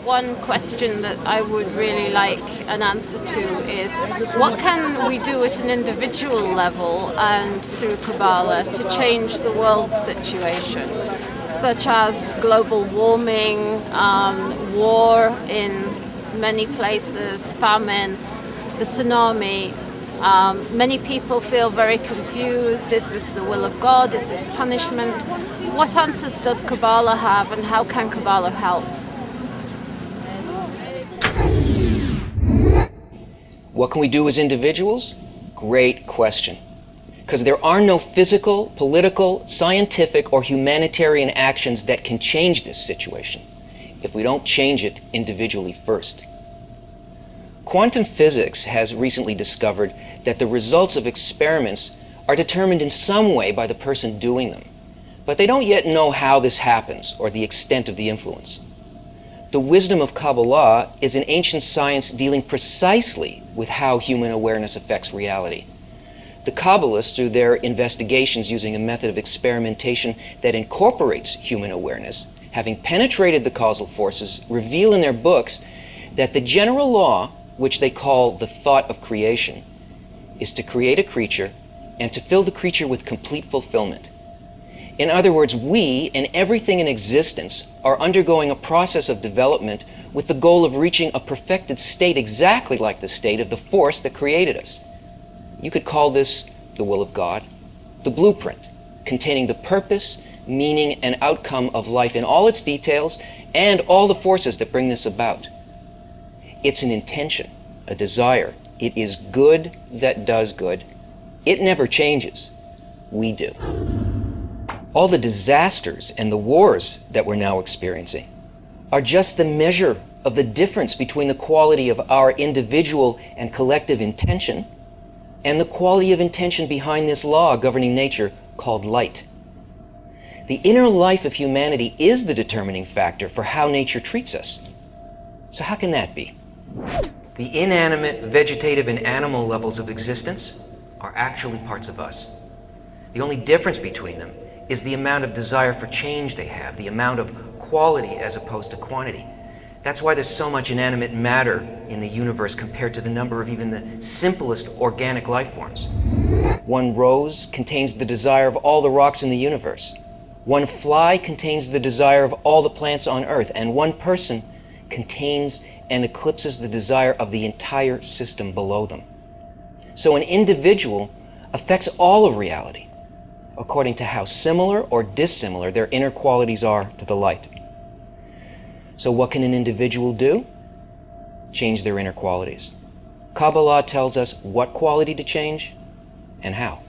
One question that I would really like an answer to is, what can we do at an individual level and through Kabbalah to change the world situation, such as global warming, war in many places, famine, the tsunami. Many people feel very confused. Is this the will of God? Is this punishment? What answers does Kabbalah have, and how can Kabbalah help? What can we do as individuals? Great question. Because there are no physical, political, scientific, or humanitarian actions that can change this situation if we don't change it individually first. Quantum physics has recently discovered that the results of experiments are determined in some way by the person doing them, but they don't yet know how this happens or the extent of the influence. The wisdom of Kabbalah is an ancient science dealing precisely with how human awareness affects reality. The Kabbalists, through their investigations using a method of experimentation that incorporates human awareness, having penetrated the causal forces, reveal in their books that the general law, which they call the thought of creation, is to create a creature and to fill the creature with complete fulfillment. In other words, we and everything in existence are undergoing a process of development with the goal of reaching a perfected state exactly like the state of the force that created us. You could call this the will of God, the blueprint, containing the purpose, meaning, and outcome of life in all its details and all the forces that bring this about. It's an intention, a desire. It is good that does good. It never changes. We do. All the disasters and the wars that we're now experiencing are just the measure of the difference between the quality of our individual and collective intention and the quality of intention behind this law governing nature called light. The inner life of humanity is the determining factor for how nature treats us. So how can that be? The inanimate, vegetative, and animal levels of existence are actually parts of us. The only difference between them is the amount of desire for change they have, the amount of quality as opposed to quantity. That's why there's so much inanimate matter in the universe compared to the number of even the simplest organic life forms. One rose contains the desire of all the rocks in the universe. One fly contains the desire of all the plants on earth, and one person contains and eclipses the desire of the entire system below them. So an individual affects all of reality according to how similar or dissimilar their inner qualities are to the light. So what can an individual do? Change their inner qualities. Kabbalah tells us what quality to change and how.